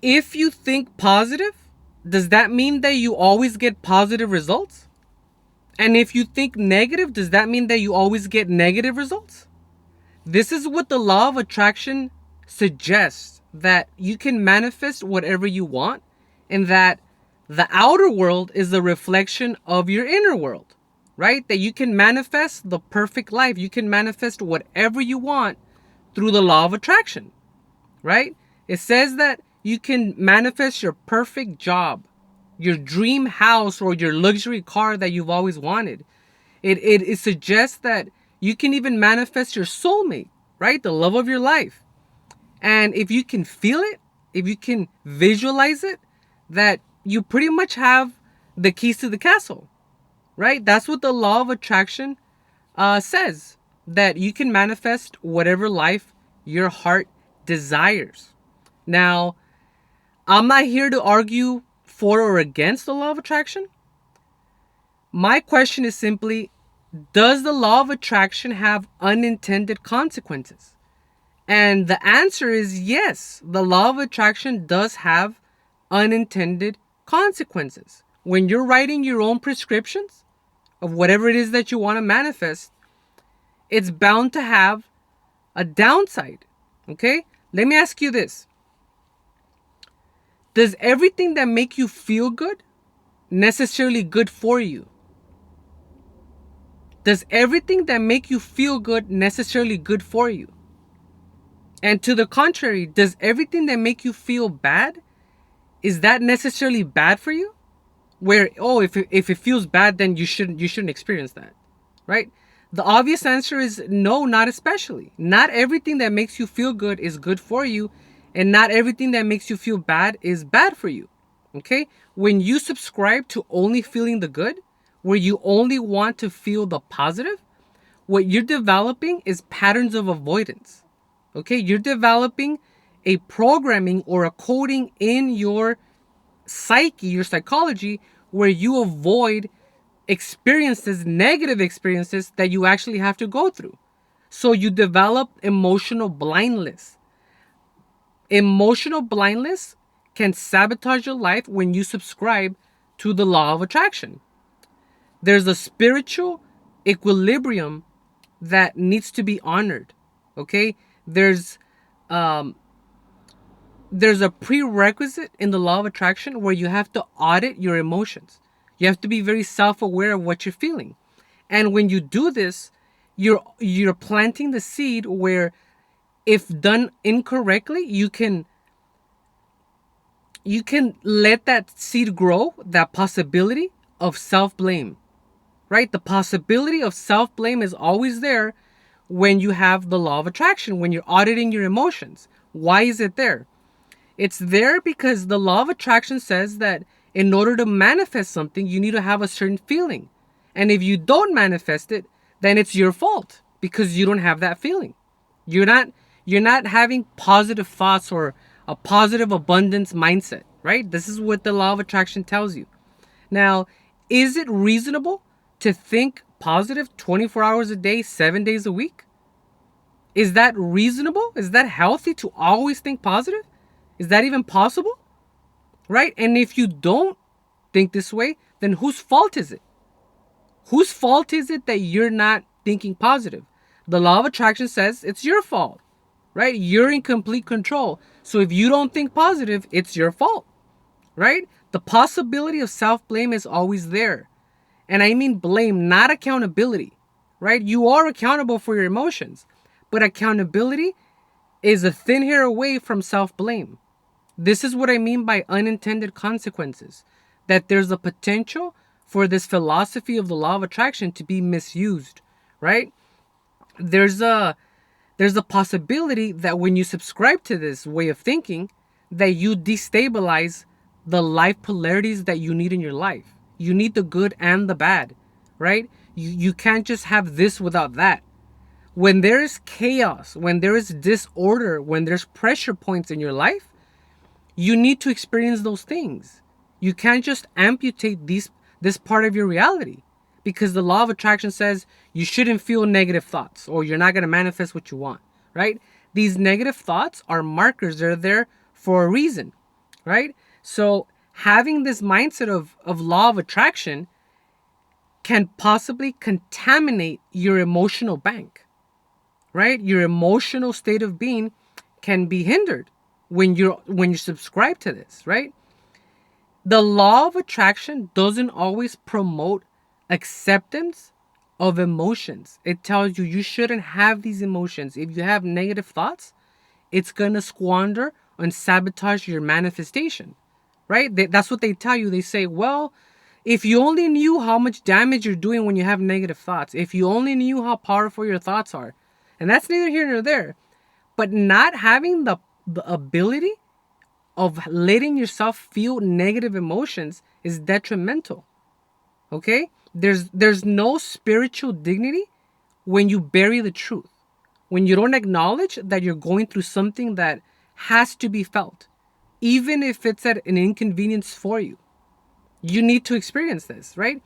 If you think positive, does that mean that you always get positive results? And if you think negative, does that mean that you always get negative results? This is what the law of attraction suggests, that you can manifest whatever you want, and that the outer world is a reflection of your inner world, right? That you can manifest the perfect life. You can manifest whatever you want through the law of attraction, right? It says that you can manifest your perfect job, your dream house, or your luxury car that you've always wanted. It suggests that you can even manifest your soulmate, right? The love of your life. And if you can feel it, if you can visualize it, that you pretty much have the keys to the castle, right? That's what the law of attraction says, that you can manifest whatever life your heart desires. Now, I'm not here to argue for or against the law of attraction. My question is simply, does the law of attraction have unintended consequences? And the answer is yes, the law of attraction does have unintended consequences. When you're writing your own prescriptions of whatever it is that you want to manifest, it's bound to have a downside. Okay? Let me ask you this. Does everything that make you feel good necessarily good for you? Does everything that make you feel good necessarily good for you? And to the contrary, does everything that make you feel bad, is that necessarily bad for you? Where, oh, if it feels bad, then you shouldn't experience that, right? The obvious answer is no, not especially. Not everything that makes you feel good is good for you, and not everything that makes you feel bad is bad for you. Okay? When you subscribe to only feeling the good, where you only want to feel the positive, what you're developing is patterns of avoidance. Okay? You're developing a programming or a coding in your psyche, your psychology, where you avoid experiences, negative experiences that you actually have to go through. So you develop emotional blindness. Emotional blindness can sabotage your life when you subscribe to the law of attraction. There's a spiritual equilibrium that needs to be honored. Okay? There's um there's a prerequisite in the law of attraction where you have to audit your emotions. You have to be very self-aware of what you're feeling. And when you do this, you're planting the seed where, if done incorrectly, you can let that seed grow, that possibility of self-blame. Right? The possibility of self-blame is always there when you have the law of attraction, when you're auditing your emotions. Why is it there? It's there because the law of attraction says that in order to manifest something, you need to have a certain feeling. And if you don't manifest it, then it's your fault because you don't have that feeling. You're not you're not having positive thoughts or a positive abundance mindset, right? This is what the law of attraction tells you. Now, is it reasonable to think positive 24 hours a day, 7 days a week? Is that reasonable? Is that healthy to always think positive? Is that even possible? Right? And if you don't think this way, then whose fault is it? Whose fault is it that you're not thinking positive? The law of attraction says it's your fault, right? You're in complete control. So if you don't think positive, it's your fault, right? The possibility of self blame is always there. And I mean blame, not accountability, right? You are accountable for your emotions, but accountability is a thin hair away from self blame. This is what I mean by unintended consequences, that there's a potential for this philosophy of the law of attraction to be misused, right? There's a there's a possibility that when you subscribe to this way of thinking, that you destabilize the life polarities that you need in your life. You need the good and the bad, right? You can't just have this without that. When there is chaos, when there is disorder, when there's pressure points in your life, you need to experience those things. You can't just amputate this part of your reality, because the law of attraction says you shouldn't feel negative thoughts or you're not going to manifest what you want, right? These negative thoughts are markers. They're there for a reason. right? So having this mindset of law of attraction can possibly contaminate your emotional bank, right? Your emotional state of being can be hindered when you subscribe to this, right? The law of attraction doesn't always promote acceptance of emotions. It tells you you shouldn't have these emotions. If you have negative thoughts, it's going to squander and sabotage your manifestation, right? That's what they tell you. They say, well, if you only knew how much damage you're doing when you have negative thoughts, if you only knew how powerful your thoughts are, and that's neither here nor there, but not having the ability of letting yourself feel negative emotions is detrimental. Okay? There's no spiritual dignity when you bury the truth. When you don't acknowledge that you're going through something that has to be felt, even if it's at an inconvenience for you. You need to experience this, right?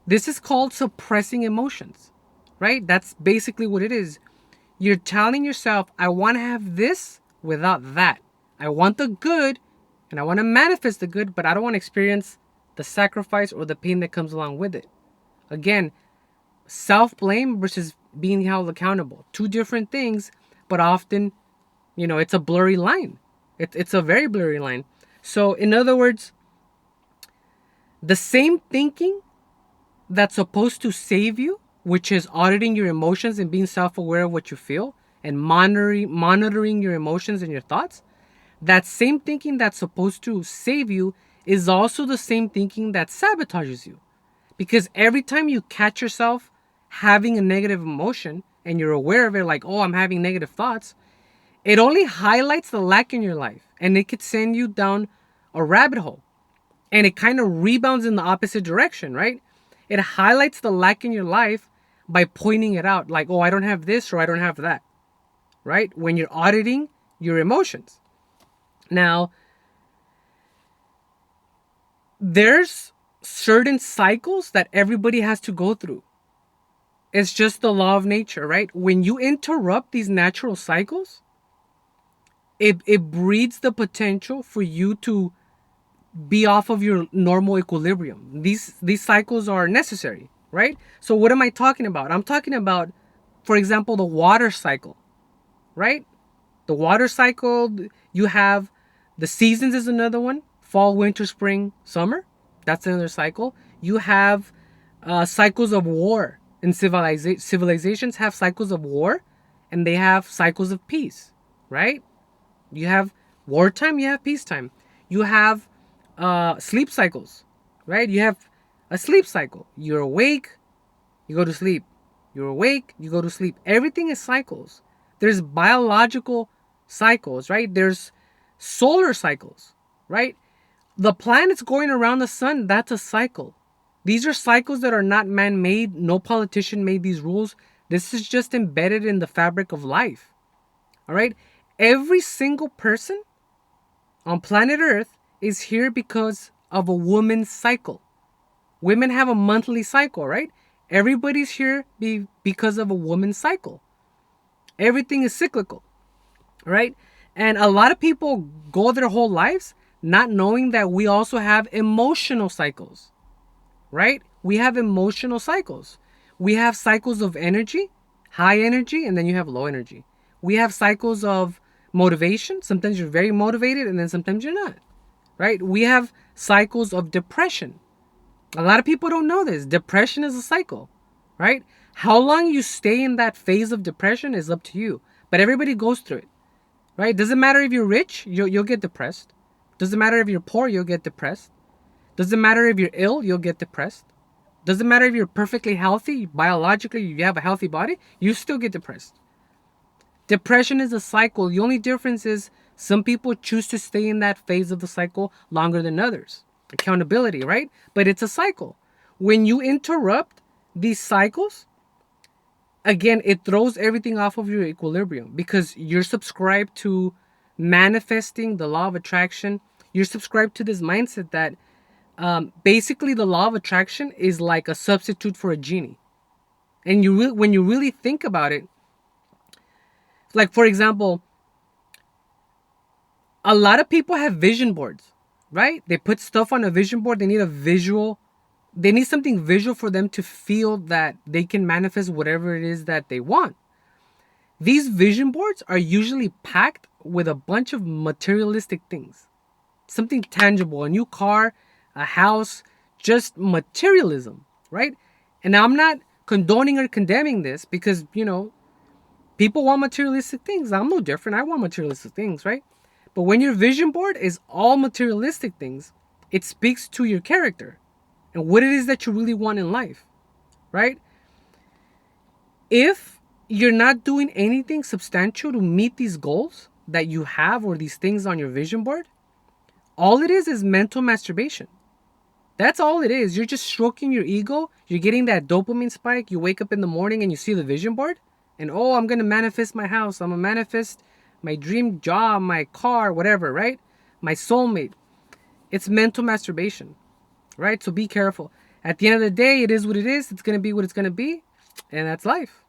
This is called suppressing emotions, right? That's basically what it is. You're telling yourself, I want to have this without that. I want the good and I want to manifest the good, but I don't want to experience the sacrifice or the pain that comes along with it. Again, self blame versus being held accountable. Two different things, but often, it's a blurry line. It's a very blurry line. So, in other words, the same thinking that's supposed to save you, which is auditing your emotions and being self-aware of what you feel and monitoring your emotions and your thoughts, that same thinking that's supposed to save you is also the same thinking that sabotages you. Because every time you catch yourself having a negative emotion and you're aware of it, like, oh, I'm having negative thoughts, it only highlights the lack in your life and it could send you down a rabbit hole, and it kind of rebounds in the opposite direction, right? It highlights the lack in your life by pointing it out, like, oh, I don't have this or I don't have that, right? When you're auditing your emotions. Now, there's certain cycles that everybody has to go through. It's just the law of nature, right? When you interrupt these natural cycles, it breeds the potential for you to be off of your normal equilibrium. These cycles are necessary, right? So what am I talking about? I'm talking about, for example, the water cycle, right? The water cycle, you have the seasons is another one. Fall, winter, spring, summer. That's another cycle. You have cycles of war. And civilizations have cycles of war and they have cycles of peace, right? You have wartime, you have peacetime. You have sleep cycles, right? You have a sleep cycle. You're awake, you go to sleep. You're awake, you go to sleep. Everything is cycles. There's biological cycles, right? There's solar cycles, right? The planets going around the sun, that's a cycle. These are cycles that are not man made. No politician made these rules. This is just embedded in the fabric of life. All right? Every single person on planet Earth is here because of a woman's cycle. Women have a monthly cycle, right? Everybody's here because of a woman's cycle. Everything is cyclical, right? And a lot of people go their whole lives not knowing that we also have emotional cycles, right? We have emotional cycles. We have cycles of energy, high energy, and then you have low energy. We have cycles of motivation. Sometimes you're very motivated and then sometimes you're not, right? We have cycles of depression. A lot of people don't know this. Depression is a cycle, right? How long you stay in that phase of depression is up to you, but everybody goes through it, right? Doesn't matter if you're rich, you'll get depressed. Doesn't matter if you're poor, you'll get depressed. Doesn't matter if you're ill, you'll get depressed. Doesn't matter if you're perfectly healthy, biologically, you have a healthy body, you still get depressed. Depression is a cycle. The only difference is some people choose to stay in that phase of the cycle longer than others. Accountability, right? But it's a cycle. When you interrupt these cycles, again, it throws everything off of your equilibrium because you're subscribed to manifesting the law of attraction. You're subscribed to this mindset that basically the law of attraction is like a substitute for a genie. And when you really think about it, like for example, A lot of people have vision boards, right? They put stuff on a vision board. They need a visual. They need something visual for them to feel that they can manifest whatever it is that they want. These vision boards are usually packed with a bunch of materialistic things. Something tangible, a new car, a house, just materialism, right? And now I'm not condoning or condemning this because, people want materialistic things. I'm no different. I want materialistic things, right? But when your vision board is all materialistic things, it speaks to your character and what it is that you really want in life, right? If you're not doing anything substantial to meet these goals that you have or these things on your vision board, all it is mental masturbation. That's all it is. You're just stroking your ego. You're getting that dopamine spike. You wake up in the morning and you see the vision board. And I'm going to manifest my house. I'm going to manifest my dream job, my car, whatever, right? My soulmate. It's mental masturbation, right? So be careful. At the end of the day, it is what it is. It's going to be what it's going to be. And that's life.